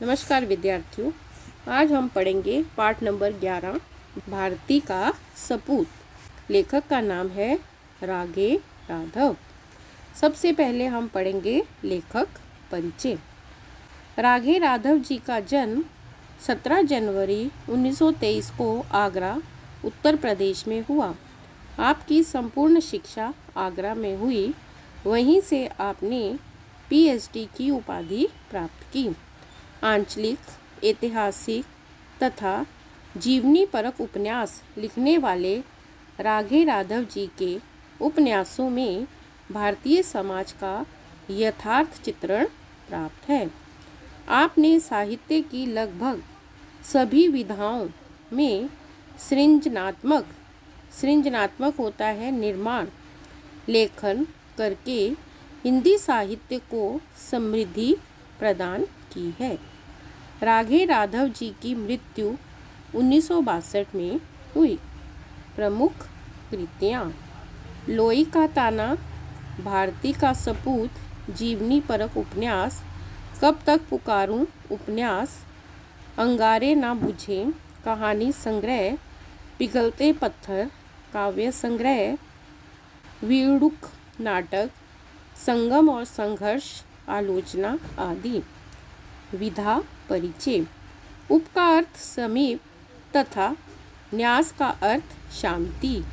नमस्कार विद्यार्थियों, आज हम पढ़ेंगे पाठ नंबर 11 भारती का सपूत। लेखक का नाम है राघे राघव। सबसे पहले हम पढ़ेंगे लेखक परिचय। राघे राघव जी का जन्म 17 जनवरी 1923 को आगरा, उत्तर प्रदेश में हुआ। आपकी संपूर्ण शिक्षा आगरा में हुई। वहीं से आपने पीएचडी की उपाधि प्राप्त की। आंचलिक, ऐतिहासिक तथा जीवनी परक उपन्यास लिखने वाले राघे राघव जी के उपन्यासों में भारतीय समाज का यथार्थ चित्रण प्राप्त है। आपने साहित्य की लगभग सभी विधाओं में सृजनात्मक होता है निर्माण लेखन करके हिंदी साहित्य को समृद्धि प्रदान की है। राघे राघव जी की मृत्यु 1962 में हुई। प्रमुख कृतियाँ: लोई का ताना, भारती का सपूत, जीवनी परक उपन्यास, कब तक पुकारूं उपन्यास, अंगारे ना बुझे कहानी संग्रह, पिघलते पत्थर काव्य संग्रह, वीड़ुक नाटक, संगम और संघर्ष आलोचना आदि। विधा परिचय: उप का अर्थ समीप तथा न्यास का अर्थ शांति,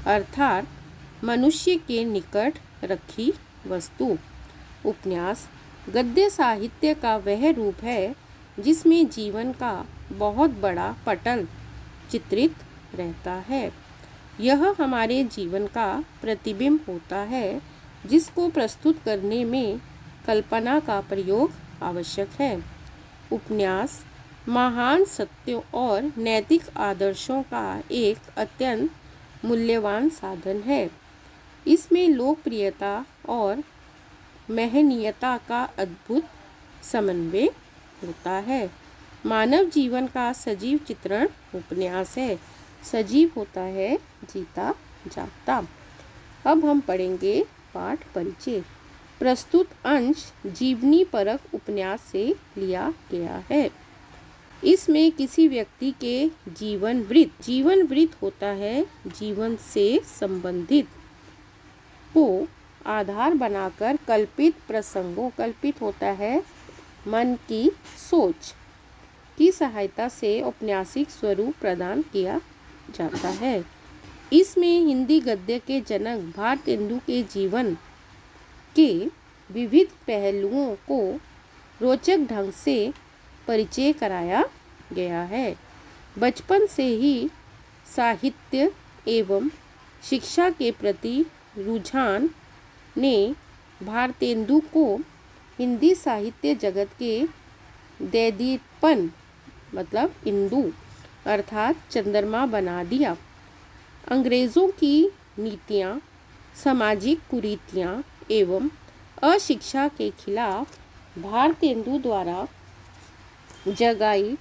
अर्थात मनुष्य के निकट रखी वस्तु। उपन्यास गद्य साहित्य का वह रूप है जिसमें जीवन का बहुत बड़ा पटल चित्रित रहता है। यह हमारे जीवन का प्रतिबिंब होता है जिसको प्रस्तुत करने में कल्पना का प्रयोग आवश्यक है। उपन्यास महान सत्यों और नैतिक आदर्शों का एक अत्यंत मूल्यवान साधन है। इसमें लोकप्रियता और महनीयता का अद्भुत समन्वय होता है। मानव जीवन का सजीव चित्रण उपन्यास है। सजीव होता है जीता जागता। अब हम पढ़ेंगे पाठ परिचय। प्रस्तुत अंश जीवनी परक उपन्यास से लिया गया है। इसमें किसी व्यक्ति के जीवन वृत्त होता है जीवन से संबंधित को आधार बनाकर कल्पित होता है मन की सोच की सहायता से औपन्यासिक स्वरूप प्रदान किया जाता है। इसमें हिंदी गद्य के जनक भारतेंदु के जीवन के विविध पहलुओं को रोचक ढंग से परिचय कराया गया है। बचपन से ही साहित्य एवं शिक्षा के प्रति रुझान ने भारतेंदु को हिंदी साहित्य जगत के दैदीपन इंदु अर्थात चंद्रमा बना दिया। अंग्रेज़ों की नीतियाँ, सामाजिक कुरीतियाँ एवं अशिक्षा के खिलाफ भारतेंदु द्वारा जगाई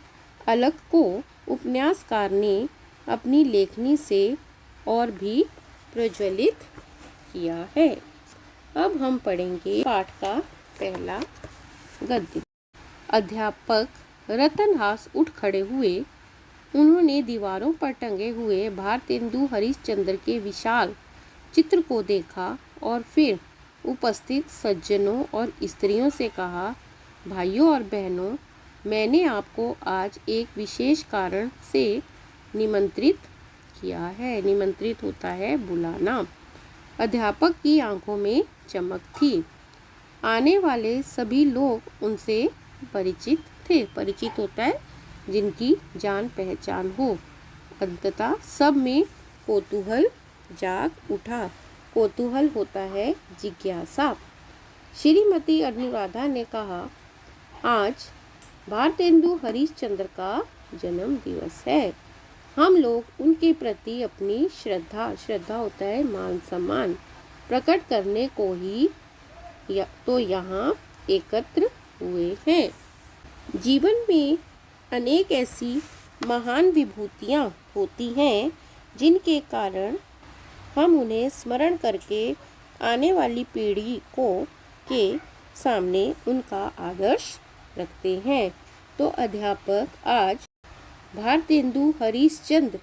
अलख को उपन्यासकार ने अपनी लेखनी से और भी प्रज्वलित किया है। अब हम पढ़ेंगे पाठ का पहला गद्य। अध्यापक रतनहास उठ खड़े हुए। उन्होंने दीवारों पर टंगे हुए भारतेंदु हरिश्चंद्र के विशाल चित्र को देखा और फिर उपस्थित सज्जनों और स्त्रियों से कहा, भाइयों और बहनों, मैंने आपको आज एक विशेष कारण से निमंत्रित किया है। निमंत्रित होता है बुलाना। अध्यापक की आंखों में चमक थी। आने वाले सभी लोग उनसे परिचित थे। परिचित होता है जिनकी जान पहचान हो। अंततः सब में कौतूहल जाग उठा। कौतूहल होता है जिज्ञासा। श्रीमती अनुराधा ने कहा, आज भारतेंदु हरिश्चंद्र का जन्म दिवस है। हम लोग उनके प्रति अपनी श्रद्धा होता है मान सम्मान प्रकट करने को ही तो यहाँ एकत्र हुए हैं। जीवन में अनेक ऐसी महान विभूतियाँ होती हैं जिनके कारण हम उन्हें स्मरण करके आने वाली पीढ़ी के सामने उनका आदर्श रखते हैं। तो अध्यापक आज भारतेंदु हरिश्चंद्र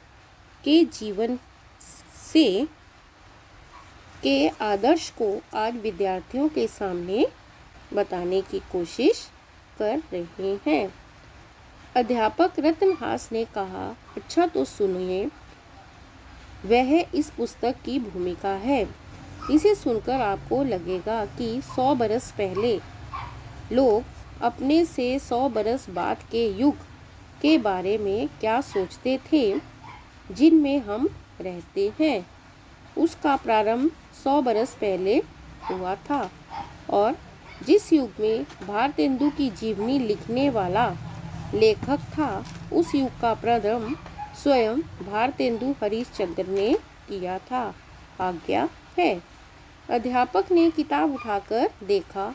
के जीवन से के आदर्श को आज विद्यार्थियों के सामने बताने की कोशिश कर रहे हैं। अध्यापक रत्नहास ने कहा, अच्छा तो सुनिए, वह इस पुस्तक की भूमिका है। इसे सुनकर आपको लगेगा कि 100 बरस पहले लोग अपने से 100 बरस बाद के युग के बारे में क्या सोचते थे जिनमें हम रहते हैं। उसका प्रारंभ 100 बरस पहले हुआ था और जिस युग में भारतेंदु की जीवनी लिखने वाला लेखक था, उस युग का प्रारंभ स्वयं भारतेंदु हरिश्चंद्र ने किया था। आज्ञा है। अध्यापक ने किताब उठाकर देखा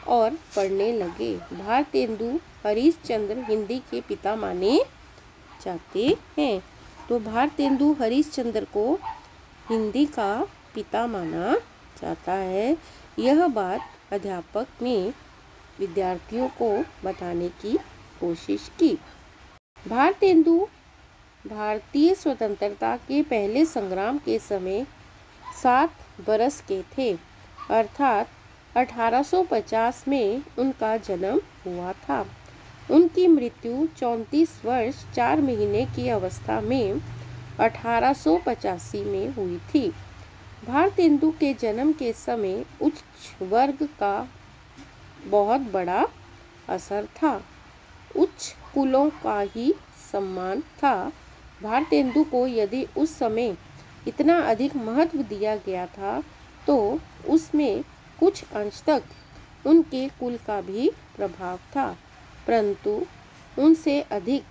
और पढ़ने लगे। भारतेंदु हरिश्चंद्र हिंदी के पिता माने जाते हैं। तो भारतेंदु हरिश्चंद्र को हिंदी का पिता माना जाता है। यह बात अध्यापक ने विद्यार्थियों को बताने की कोशिश की। भारतेंदु भारतीय स्वतंत्रता के पहले संग्राम के समय 7 बरस के थे, अर्थात 1850 में उनका जन्म हुआ था। उनकी मृत्यु 34 वर्ष 4 महीने की अवस्था में 1885 में हुई थी। भारतेंदु के जन्म के समय उच्च वर्ग का बहुत बड़ा असर था। उच्च कुलों का ही सम्मान था। भारतेंदु को यदि उस समय इतना अधिक महत्व दिया गया था तो उसमें कुछ अंश तक उनके कुल का भी प्रभाव था, परंतु उनसे अधिक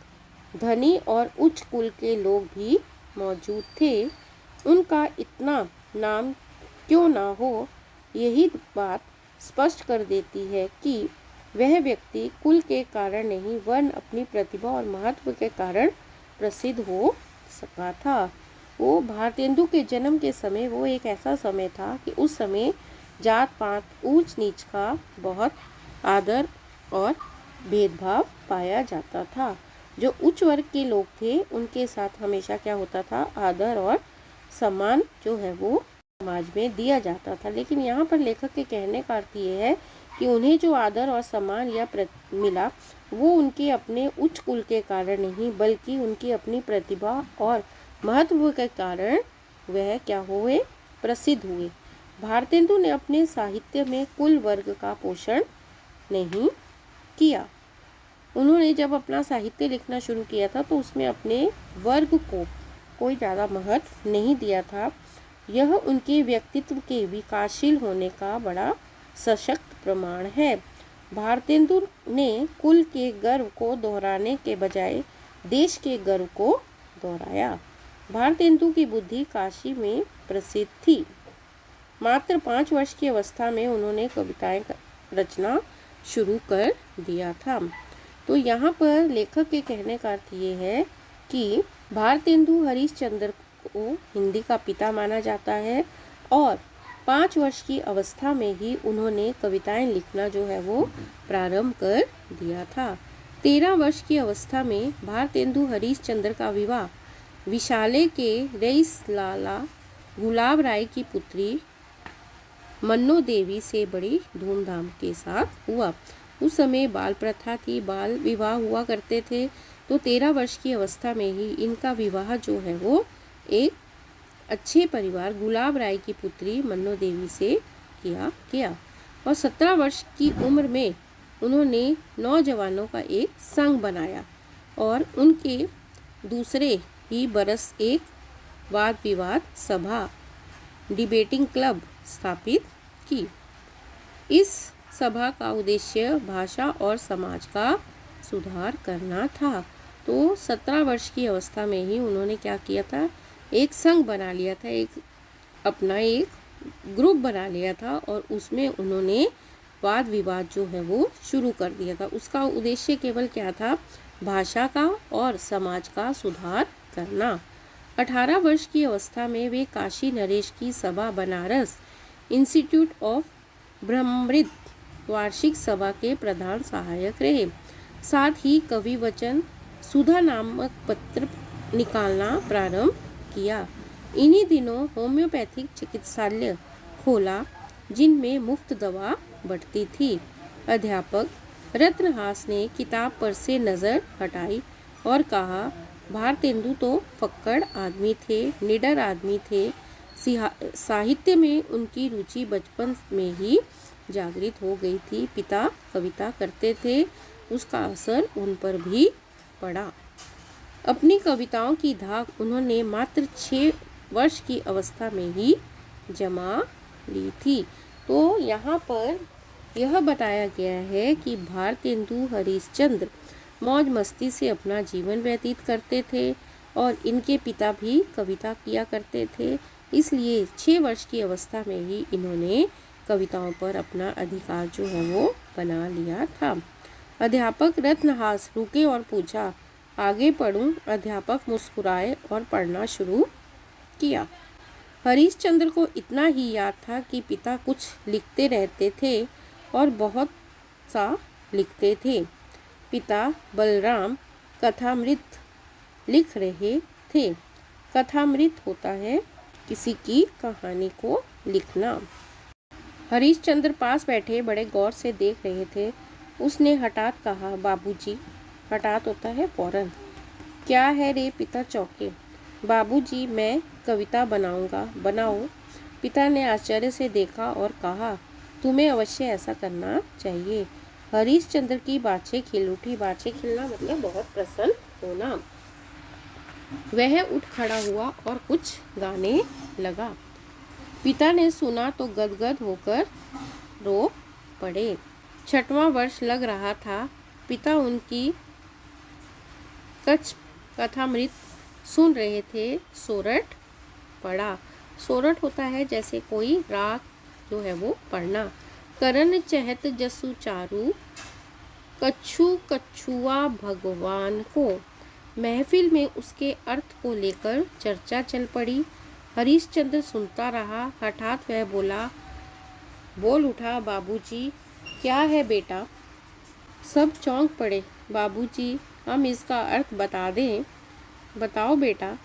धनी और उच्च कुल के लोग भी मौजूद थे। उनका इतना नाम क्यों ना हो, यही बात स्पष्ट कर देती है कि वह व्यक्ति कुल के कारण नहीं, वरन अपनी प्रतिभा और महत्व के कारण प्रसिद्ध हो सका था। वो भारतेंदु के जन्म के समय वो एक ऐसा समय था कि उस समय जात पात ऊंच नीच का बहुत आदर और भेदभाव पाया जाता था। जो उच्च वर्ग के लोग थे उनके साथ हमेशा क्या होता था, आदर और सम्मान जो है वो समाज में दिया जाता था। लेकिन यहाँ पर लेखक के कहने का अर्थ ये है कि उन्हें जो आदर और सम्मान या मिला वो उनके अपने उच्च कुल के कारण नहीं, बल्कि उनकी अपनी प्रतिभा और महत्व के कारण वह क्या हुए, प्रसिद्ध हुए। भारतेंदु ने अपने साहित्य में कुल वर्ग का पोषण नहीं किया। उन्होंने जब अपना साहित्य लिखना शुरू किया था तो उसमें अपने वर्ग को कोई ज़्यादा महत्व नहीं दिया था। यह उनके व्यक्तित्व के विकासशील होने का बड़ा सशक्त प्रमाण है। भारतेंदु ने कुल के गर्व को दोहराने के बजाय देश के गर्व को दोहराया। भारतेंदु की बुद्धि काशी में प्रसिद्ध थी। मात्र 5 वर्ष की अवस्था में उन्होंने कविताएं रचना शुरू कर दिया था। तो यहाँ पर लेखक के कहने का अर्थ ये है कि भारतेंदु हरिश्चंद्र को हिंदी का पिता माना जाता है और 5 वर्ष की अवस्था में ही उन्होंने कविताएं लिखना जो है वो प्रारंभ कर दिया था। 13 वर्ष की अवस्था में भारतेंदु हरिश्चंद्र का विवाह विशाले के रईस लाला गुलाब राय की पुत्री मन्नो देवी से बड़ी धूमधाम के साथ हुआ। उस समय बाल प्रथा थी, बाल विवाह हुआ करते थे। तो 13 वर्ष की अवस्था में ही इनका विवाह जो है वो एक अच्छे परिवार गुलाब राय की पुत्री मन्नो देवी से किया गया और 17 वर्ष की उम्र में उन्होंने नौजवानों का एक संघ बनाया और उनके दूसरे ही बरस एक वाद विवाद सभा डिबेटिंग क्लब स्थापित की। इस सभा का उद्देश्य भाषा और समाज का सुधार करना था। तो 17 वर्ष की अवस्था में ही उन्होंने क्या किया था, एक संघ बना लिया था, एक ग्रुप बना लिया था और उसमें उन्होंने वाद विवाद जो है वो शुरू कर दिया था। उसका उद्देश्य केवल क्या था, भाषा का और समाज का सुधार करना। 18 वर्ष की अवस्था में वे काशी नरेश की सभा बनारस इंस्टीट्यूट ऑफ ब्रह्मृत वार्षिक सभा के प्रधान सहायक रहे। साथ ही कवि वचन सुधा नामक पत्र निकालना प्रारंभ किया। इन्हीं दिनों होम्योपैथिक चिकित्सालय खोला जिनमें मुफ्त दवा बढ़ती थी। अध्यापक रत्नहास ने किताब पर से नज़र हटाई और कहा, भारतेंदु तो फक्कड़ आदमी थे, निडर आदमी थे। साहित्य में उनकी रुचि बचपन में ही जागृत हो गई थी। पिता कविता करते थे, उसका असर उन पर भी पड़ा। अपनी कविताओं की धाक उन्होंने मात्र 6 वर्ष की अवस्था में ही जमा ली थी। तो यहाँ पर यह बताया गया है कि भारतेंदु हरिश्चंद्र मौज मस्ती से अपना जीवन व्यतीत करते थे और इनके पिता भी कविता किया करते थे। इसलिए 6 वर्ष की अवस्था में ही इन्होंने कविताओं पर अपना अधिकार जो है वो बना लिया था। अध्यापक रत्नहास रुके और पूछा, आगे पढ़ूं? अध्यापक मुस्कुराए और पढ़ना शुरू किया। हरिश्चंद्र को इतना ही याद था कि पिता कुछ लिखते रहते थे और बहुत सा लिखते थे। पिता बलराम कथामृत लिख रहे थे। कथामृत होता है किसी की कहानी को लिखना। हरिश्चंद्र पास बैठे बड़े गौर से देख रहे थे। उसने हठात कहा, बाबूजी। हठात होता है फौरन। क्या है रे? पिता चौंके। बाबूजी, मैं कविता बनाऊंगा। बनाओ। पिता ने आश्चर्य से देखा और कहा, तुम्हें अवश्य ऐसा करना चाहिए। हरिश्चंद्र की बाछें खिल उठी। बाछें खिलना मतलब बहुत प्रसन्न होना। वह उठ खड़ा हुआ और कुछ गाने लगा। पिता ने सुना तो गदगद होकर रो पड़े। 6वां वर्ष लग रहा था। पिता उनकी कथामृत सुन रहे थे। सोरठ पड़ा। सोरठ होता है जैसे कोई राग जो है वो पढ़ना। करण चहत जसु चारु, कछु कछुआ भगवान को। महफिल में उसके अर्थ को लेकर चर्चा चल पड़ी। हरिश्चंद्र सुनता रहा। हठात वह बोल उठा, बाबूजी। क्या है बेटा? सब चौंक पड़े। बाबूजी, हम इसका अर्थ बता दें। बताओ बेटा।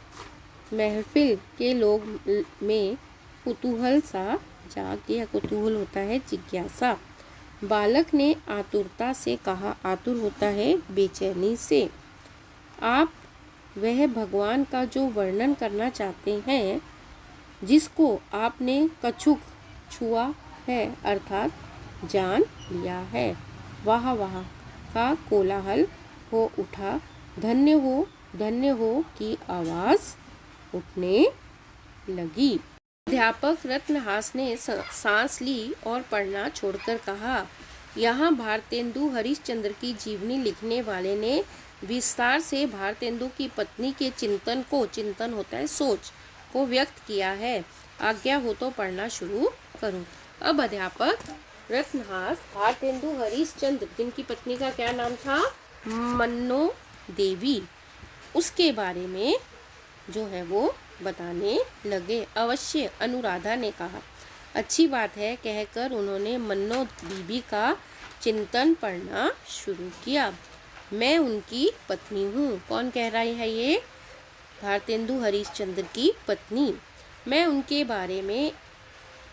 महफिल के लोग में कुतूहल सा जाग गया। कुतूहल होता है जिज्ञासा। बालक ने आतुरता से कहा, आतुर होता है बेचैनी से। आप वह भगवान का जो वर्णन करना चाहते हैं, जिसको आपने कछुक छुआ है अर्थात जान लिया है। वाह वाह का कोलाहल हो उठा। धन्य हो की आवाज उठने लगी। अध्यापक रत्नहास ने सांस ली और पढ़ना छोड़कर कहा, यहाँ भारतेंदु हरिश्चंद्र की जीवनी लिखने वाले ने विस्तार से भारतेंदु की पत्नी के चिंतन होता है सोच को व्यक्त किया है। आज्ञा हो तो पढ़ना शुरू करूं। अब अध्यापक रत्नहास भारतेंदु हरिश्चंद्र, जिनकी पत्नी का क्या नाम था? मन्नो देवी, उसके बारे में जो है वो बताने लगे। अवश्य, अनुराधा ने कहा। अच्छी बात है, कहकर उन्होंने मन्नो बीबी का चिंतन पढ़ना शुरू किया। मैं उनकी पत्नी हूँ। कौन कह रही है ये? भारतेंदु हरिश्चंद्र की पत्नी। मैं उनके बारे में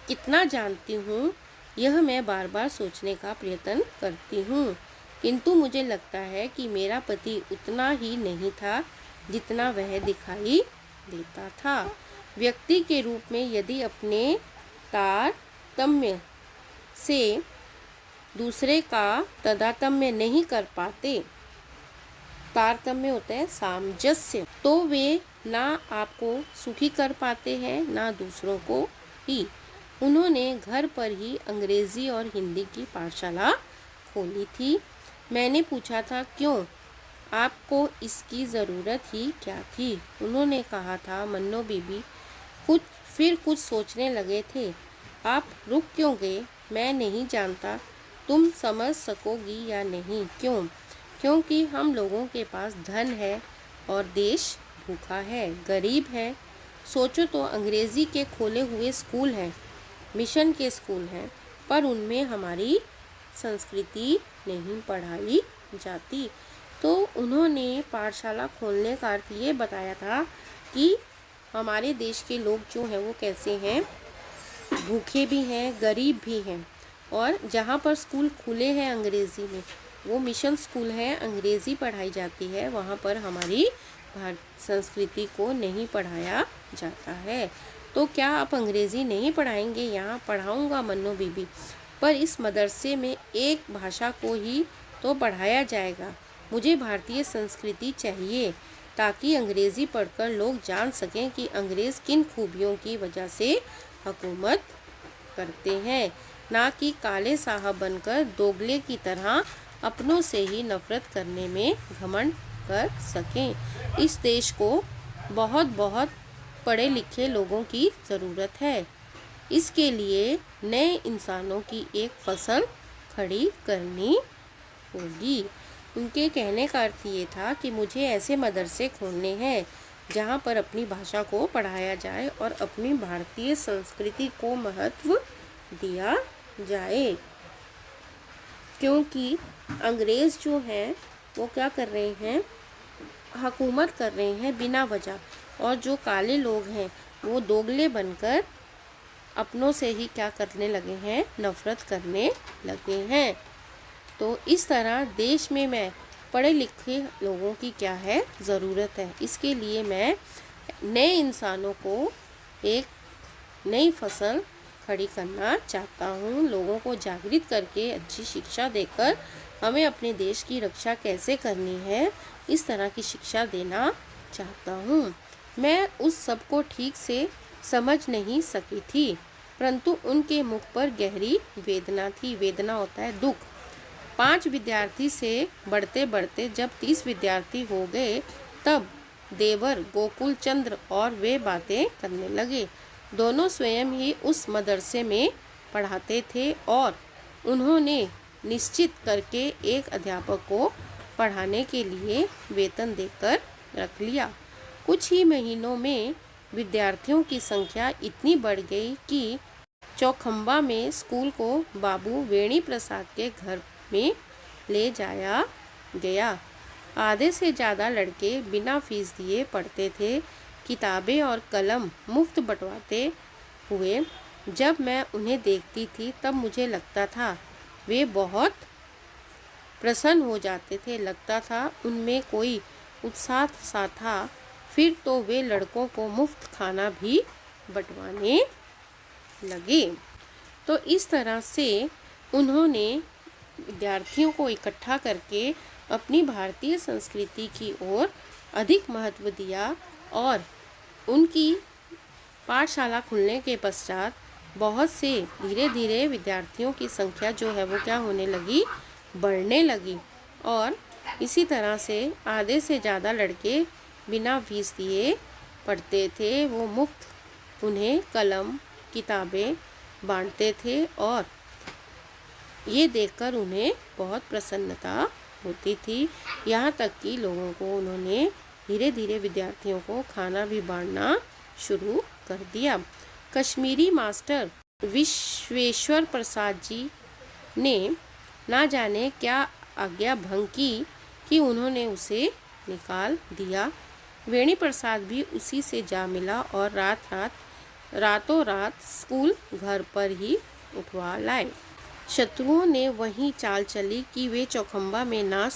कितना जानती हूँ यह मैं बार बार सोचने का प्रयत्न करती हूँ, किंतु मुझे लगता है कि मेरा पति उतना ही नहीं था जितना वह दिखाई देता था। व्यक्ति के रूप में यदि अपने तारतम्य से दूसरे का तादात्म्य नहीं कर पाते, तारतम्य होता है सामंजस्य, तो वे ना आपको सुखी कर पाते हैं ना दूसरों को ही। उन्होंने घर पर ही अंग्रेजी और हिंदी की पाठशाला खोली थी। मैंने पूछा था, क्यों? आपको इसकी ज़रूरत ही क्या थी? उन्होंने कहा था, मन्नो बीबी कुछ सोचने लगे थे। आप रुक क्यों गए? मैं नहीं जानता तुम समझ सकोगी या नहीं। क्यों? क्योंकि हम लोगों के पास धन है और देश भूखा है, गरीब है। सोचो तो, अंग्रेज़ी के खोले हुए स्कूल हैं, मिशन के स्कूल हैं, पर उनमें हमारी संस्कृति नहीं पढ़ाई जाती। तो उन्होंने पाठशाला खोलने का अर्थ ये बताया था कि हमारे देश के लोग जो हैं वो कैसे हैं, भूखे भी हैं, गरीब भी हैं। और जहाँ पर स्कूल खुले हैं अंग्रेज़ी में, वो मिशन स्कूल है, अंग्रेज़ी पढ़ाई जाती है, वहाँ पर हमारी भारत संस्कृति को नहीं पढ़ाया जाता है। तो क्या आप अंग्रेज़ी नहीं पढ़ाएंगे? यहाँ पढ़ाऊँगा मन्नो बीबी, पर इस मदरसे में एक भाषा को ही तो पढ़ाया जाएगा। मुझे भारतीय संस्कृति चाहिए ताकि अंग्रेज़ी पढ़कर लोग जान सकें कि अंग्रेज़ किन खूबियों की वजह से हुकूमत करते हैं, ना कि काले साहब बनकर दोगले की तरह अपनों से ही नफरत करने में घमंड कर सकें। इस देश को बहुत बहुत पढ़े लिखे लोगों की ज़रूरत है। इसके लिए नए इंसानों की एक फसल खड़ी करनी होगी। उनके कहने का अर्थ ये था कि मुझे ऐसे मदरसे खोलने हैं जहाँ पर अपनी भाषा को पढ़ाया जाए और अपनी भारतीय संस्कृति को महत्व दिया जाए, क्योंकि अंग्रेज़ जो हैं वो क्या कर रहे हैं, हुकूमत कर रहे हैं बिना वजह, और जो काले लोग हैं वो दोगले बनकर अपनों से ही क्या करने लगे हैं, नफरत करने लगे हैं। तो इस तरह देश में मैं पढ़े लिखे लोगों की क्या है, ज़रूरत है। इसके लिए मैं नए इंसानों को एक नई फसल खड़ी करना चाहता हूँ। लोगों को जागृत करके अच्छी शिक्षा देकर हमें अपने देश की रक्षा कैसे करनी है, इस तरह की शिक्षा देना चाहता हूँ। मैं उस सब को ठीक से समझ नहीं सकी थी, परंतु उनके मुख पर गहरी वेदना थी। वेदना होता है दुख। 5 विद्यार्थी से बढ़ते बढ़ते जब 30 विद्यार्थी हो गए, तब देवर गोकुल चंद्र और वे बातें करने लगे। दोनों स्वयं ही उस मदरसे में पढ़ाते थे और उन्होंने निश्चित करके एक अध्यापक को पढ़ाने के लिए वेतन देकर रख लिया। कुछ ही महीनों में विद्यार्थियों की संख्या इतनी बढ़ गई कि चौखंबा में स्कूल को बाबू वेणी प्रसाद के घर में ले जाया गया। आधे से ज़्यादा लड़के बिना फीस दिए पढ़ते थे। किताबें और कलम मुफ्त बंटवाते हुए जब मैं उन्हें देखती थी तब मुझे लगता था वे बहुत प्रसन्न हो जाते थे। लगता था उनमें कोई उत्साह सा था। फिर तो वे लड़कों को मुफ्त खाना भी बंटवाने लगे। तो इस तरह से उन्होंने विद्यार्थियों को इकट्ठा करके अपनी भारतीय संस्कृति की ओर अधिक महत्व दिया और उनकी पाठशाला खुलने के पश्चात बहुत से धीरे धीरे विद्यार्थियों की संख्या जो है वो क्या होने लगी, बढ़ने लगी। और इसी तरह से आधे से ज़्यादा लड़के बिना फीस दिए पढ़ते थे। वो मुफ्त उन्हें कलम किताबें बांटते थे और ये देखकर उन्हें बहुत प्रसन्नता होती थी। यहाँ तक कि लोगों को उन्होंने धीरे धीरे विद्यार्थियों को खाना भी बांटना शुरू कर दिया। कश्मीरी मास्टर विश्वेश्वर प्रसाद जी ने ना जाने क्या आज्ञा भंग की कि उन्होंने उसे निकाल दिया। वेणी प्रसाद भी उसी से जा मिला और रातों रात स्कूल घर पर ही उठवा लाए। शत्रुओं ने वही चाल चली कि वे चौखंबा में ना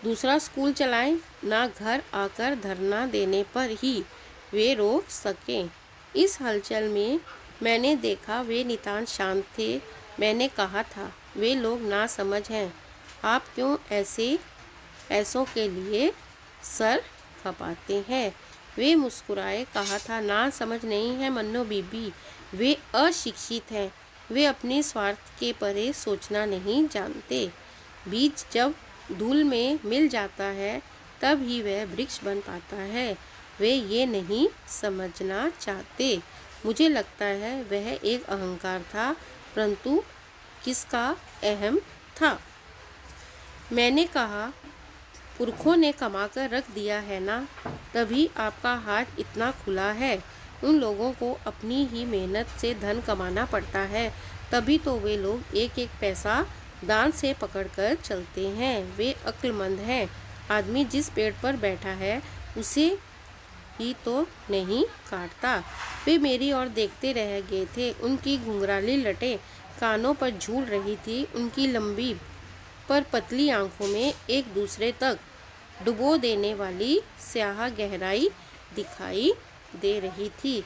दूसरा स्कूल चलाएं, ना घर आकर धरना देने पर ही वे रोक सकें। इस हलचल में मैंने देखा वे नितांत शांत थे। मैंने कहा था वे लोग ना समझ हैं, आप क्यों ऐसों के लिए सर खपाते हैं। वे मुस्कुराए। कहा था ना समझ नहीं है मन्नो बीबी, वे अशिक्षित हैं। वे अपने स्वार्थ के परे सोचना नहीं जानते। बीज जब धूल में मिल जाता है तब ही वह वृक्ष बन पाता है। वे ये नहीं समझना चाहते। मुझे लगता है वह एक अहंकार था, परंतु किसका अहम था। मैंने कहा पुरखों ने कमाकर रख दिया है ना, तभी आपका हाथ इतना खुला है। उन लोगों को अपनी ही मेहनत से धन कमाना पड़ता है, तभी तो वे लोग एक एक पैसा दांत से पकड़कर चलते हैं। वे अक्लमंद हैं। आदमी जिस पेड़ पर बैठा है उसे ही तो नहीं काटता। वे मेरी ओर देखते रह गए थे। उनकी घुंघराली लटें कानों पर झूल रही थी। उनकी लंबी पर पतली आंखों में एक दूसरे तक डुबो देने वाली स्याह गहराई दिखाई दे रही थी,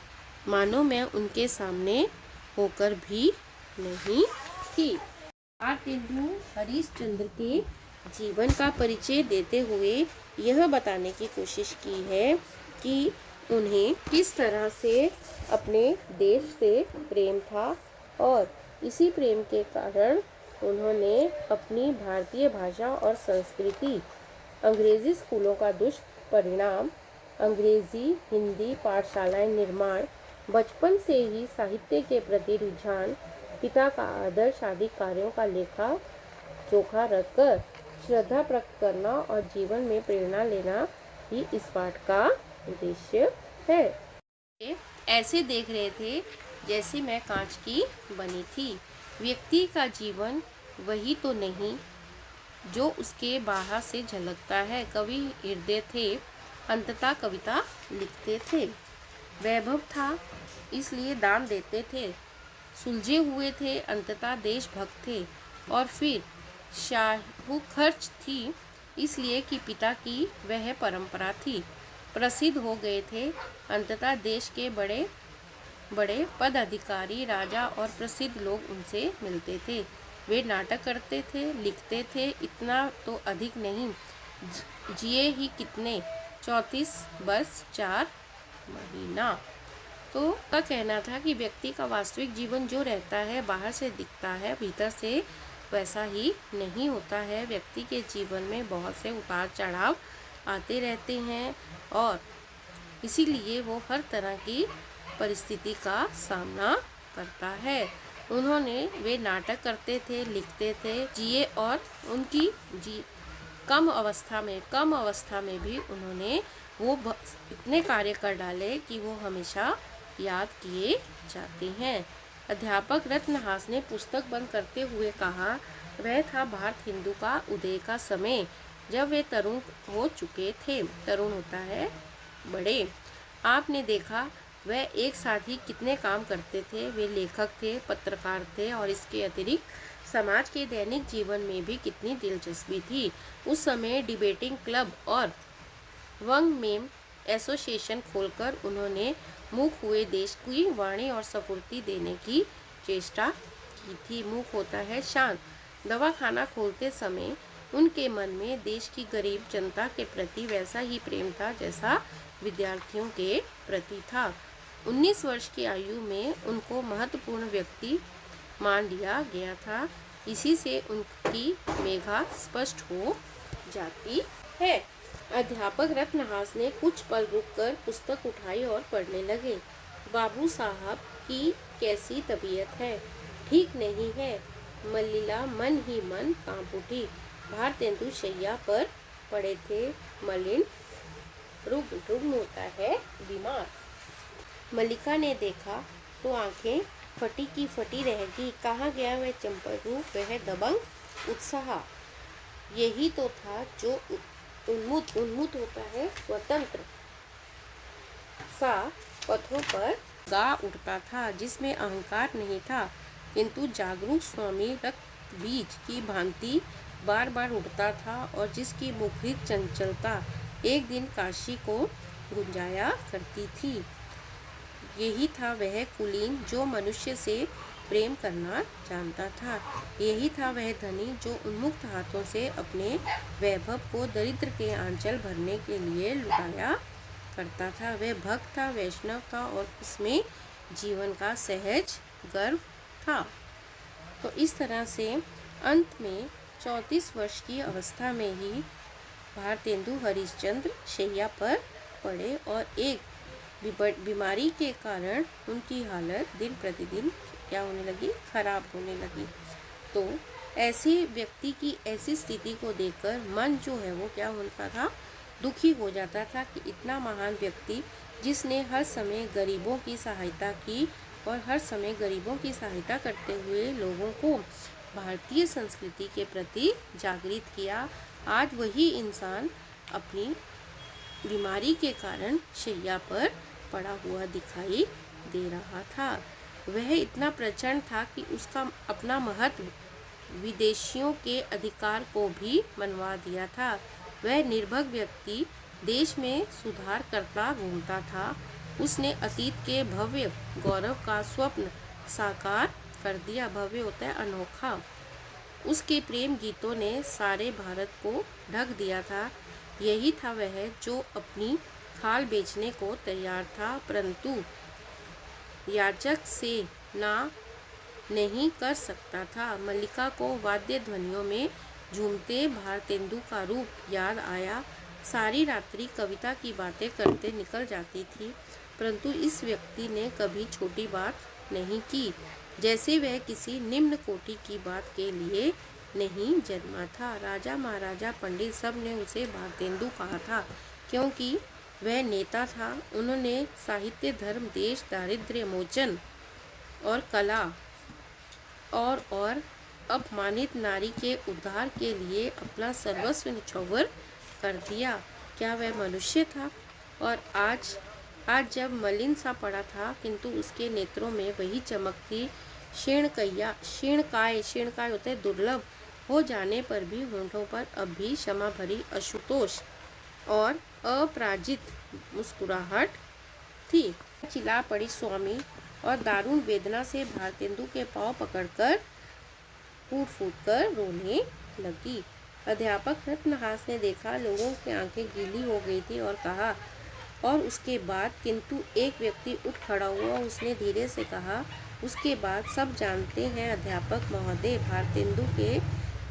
मानो मैं उनके सामने होकर भी नहीं थी। भारतेंदु हरिश्चंद्र के जीवन का परिचय देते हुए यह बताने की कोशिश की है कि उन्हें किस तरह से अपने देश से प्रेम था और इसी प्रेम के कारण उन्होंने अपनी भारतीय भाषा और संस्कृति, अंग्रेजी स्कूलों का दुष्परिणाम, अंग्रेजी हिंदी पाठशालाएं निर्माण, बचपन से ही साहित्य के प्रति रुझान, पिता का आदर्श आदि कार्यों का लेखा जोखा रखकर श्रद्धा प्रकट करना और जीवन में प्रेरणा लेना ही इस पाठ का उद्देश्य है। ऐसे देख रहे थे जैसे मैं कांच की बनी थी। व्यक्ति का जीवन वही तो नहीं जो उसके बाहर से झलकता है। कवि हृदय थे, अंततः कविता लिखते थे। वैभव था इसलिए दान देते थे। सुलझे हुए थे, अंततः देशभक्त थे। और फिर शाहूखर्च थी इसलिए कि पिता की वह परंपरा थी। प्रसिद्ध हो गए थे, अंततः देश के बड़े बड़े पद अधिकारी, राजा और प्रसिद्ध लोग उनसे मिलते थे। वे नाटक करते थे, लिखते थे, इतना तो अधिक नहीं, जिए ही कितने 34 वर्ष 4 महीना। तो का कहना था कि व्यक्ति का वास्तविक जीवन जो रहता है बाहर से दिखता है, भीतर से वैसा ही नहीं होता है। व्यक्ति के जीवन में बहुत से उतार चढ़ाव आते रहते हैं और इसीलिए वो हर तरह की परिस्थिति का सामना करता है। वे नाटक करते थे, लिखते थे, जिए और उनकी कम अवस्था में भी उन्होंने वो इतने कार्य कर डाले कि वो हमेशा याद किए जाते हैं। अध्यापक रत्नहास ने पुस्तक बंद करते हुए कहा, वह था भारत हिंदू का उदय का समय, जब वे तरुण हो चुके थे। तरुण होता है बड़े। आपने देखा वह एक साथ ही कितने काम करते थे। वे लेखक थे, पत्रकार थे और इसके अतिरिक्त समाज के दैनिक जीवन में भी कितनी दिलचस्पी थी। उस समय डिबेटिंग क्लब और वंग मेम एसोसिएशन खोलकर उन्होंने मूक हुए देश की वाणी और स्फूर्ति देने की चेष्टा की थी। मूक होता है शांत। दवाखाना खोलते समय उनके मन में देश की गरीब जनता के प्रति वैसा ही प्रेम था जैसा विद्यार्थियों के प्रति था। 19 वर्ष की आयु में उनको महत्वपूर्ण व्यक्ति मान लिया गया था। इसी से उनकी मेघा स्पष्ट हो जाती है। अध्यापक रत्नहास ने कुछ पल रुककर पुस्तक उठाई और पढ़ने लगे। बाबू साहब की कैसी तबीयत है? ठीक नहीं है। मल्लीला मन ही मन कांप उठी। भारतेंदु शैया पर पड़े थे, मलिन, रुग्ण होता है, बीमार। मल्लिका ने देखा तो आंखें फटी की फटी रह गई। कहाँ गया वह चंपरू, वह दबंग उत्साह? यही तो था जो उन्मुत होता है, स्वतंत्र सा पथों पर गा उठता था, जिसमें अहंकार नहीं था किंतु जागरूक स्वामी रक्त बीज की भांति बार बार उठता था और जिसकी मुखरित चंचलता एक दिन काशी को गुंजाया करती थी। यही था वह कुलीन जो मनुष्य से प्रेम करना जानता था। यही था वह धनी जो उन्मुक्त हाथों से अपने वैभव को दरिद्र के आंचल भरने के लिए लुटाया करता था। वह भक्त था, वैष्णव था और उसमें जीवन का सहज गर्व था। तो इस तरह से अंत में 34 वर्ष की अवस्था में ही भारतेंदु हरिश्चंद्र शैया पर पड़े और एक बीमारी के कारण उनकी हालत दिन प्रतिदिन क्या होने लगी, खराब होने लगी। तो ऐसे व्यक्ति की ऐसी स्थिति को देखकर मन जो है वो क्या होता था, दुखी हो जाता था कि इतना महान व्यक्ति जिसने हर समय गरीबों की सहायता की और हर समय गरीबों की सहायता करते हुए लोगों को भारतीय संस्कृति के प्रति जागृत किया। आज वही इंसान अपनी बीमारी के कारण शैया पर पड़ा हुआ दिखाई दे रहा था। वह इतना प्रचंड था कि उसका अपना महत्व विदेशियों के अधिकार को भी मनवा दिया था। वह निर्भय व्यक्ति देश में सुधार करता घूमता था। उसने अतीत के भव्य गौरव का स्वप्न साकार कर दिया। भव्य होता है अनोखा। उसके प्रेम गीतों ने सारे भारत को ढक दिया था। यही था वह जो अपनी खाल बेचने को तैयार था, परंतु याचक से ना नहीं कर सकता था। मल्लिका को वाद्य ध्वनियों में झूमते भारतेंदु का रूप याद आया। सारी रात्रि कविता की बातें करते निकल जाती थी, परंतु इस व्यक्ति ने कभी छोटी बात नहीं की, जैसे वह किसी निम्न कोटि की बात के लिए नहीं जन्मा था। राजा महाराजा पंडित सब ने उसे भारतेंदु कहा था, क्योंकि वह नेता था। उन्होंने साहित्य, धर्म, देश, दारिद्र्य मोचन और कला और अपमानित नारी के उद्धार के लिए अपना सर्वस्व निछावर कर दिया। क्या वह मनुष्य था? और आज जब मलिन सा पड़ा था, किंतु उसके नेत्रों में वही चमक थी। क्षीणकाय होते हैं दुर्लभ हो जाने पर भी होंठों पर अब भी क्षमा भरी असुतोष और अपराजित मुस्कुराहट थी। चिल्ला पड़ी स्वामी और दारुण वेदना से भारतेंदु के पांव पकड़कर फूट कर रोने लगी। अध्यापक रत्नहास ने देखा, लोगों की आंखें गीली हो गई थी और कहा, और उसके बाद किंतु एक व्यक्ति उठ खड़ा हुआ। उसने धीरे से कहा, उसके बाद सब जानते हैं अध्यापक महोदय। भारतेंदु के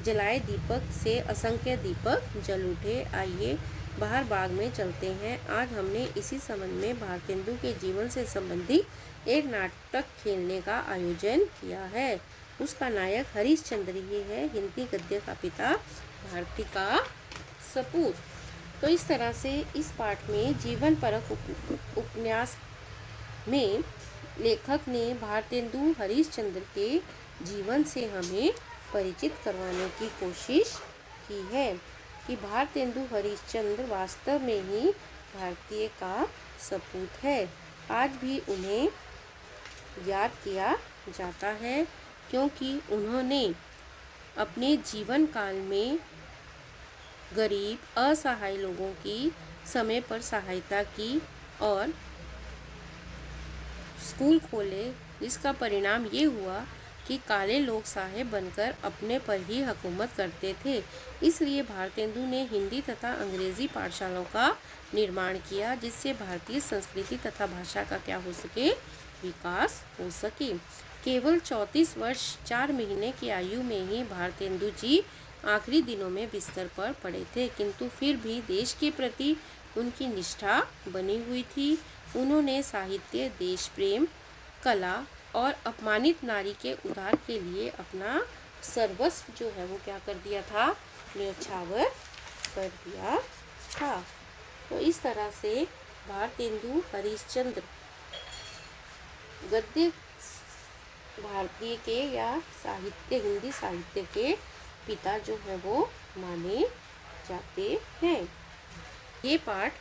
जलाए दीपक से असंख्य दीपक जल उठे। आइए बाहर बाग में चलते हैं। आज हमने इसी संबंध में भारतेंदु के जीवन से संबंधित एक नाटक खेलने का आयोजन किया है। उसका नायक हरिश्चंद्र ही है, हिंदी गद्य का पिता, भारती का सपूत। तो इस तरह से इस पाठ में जीवन परक उपन्यास में लेखक ने भारतेंदु हरिश्चंद्र के जीवन से हमें परिचित करवाने की कोशिश की है कि भारतेंदु हरिश्चंद्र वास्तव में ही भारतीय का सपूत है। आज भी उन्हें याद किया जाता है, क्योंकि उन्होंने अपने जीवन काल में गरीब असहाय लोगों की समय पर सहायता की और स्कूल खोले, जिसका परिणाम ये हुआ कि काले लोग साहेब बनकर अपने पर ही हुकूमत करते थे। इसलिए भारतेंदु ने हिंदी तथा अंग्रेजी पाठशालाओं का निर्माण किया, जिससे भारतीय संस्कृति तथा भाषा का क्या हो सके, विकास हो सके। केवल 34 वर्ष 4 महीने की आयु में ही भारतेंदु जी आखिरी दिनों में बिस्तर पर पड़े थे, किंतु फिर भी देश के प्रति उनकी निष्ठा बनी हुई थी। उन्होंने साहित्य, देश प्रेम, कला और अपमानित नारी के उद्धार के लिए अपना सर्वस्व जो है वो क्या कर दिया था, न्यौछावर कर दिया था। तो इस तरह से भारतेंदु हरिश्चंद्र गद्य भारतीय के या साहित्य, हिंदी साहित्य के पिता जो है वो माने जाते हैं। ये पाठ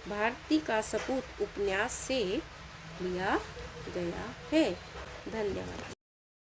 भारती का सपूत उपन्यास से लिया गया है। धन्यवाद।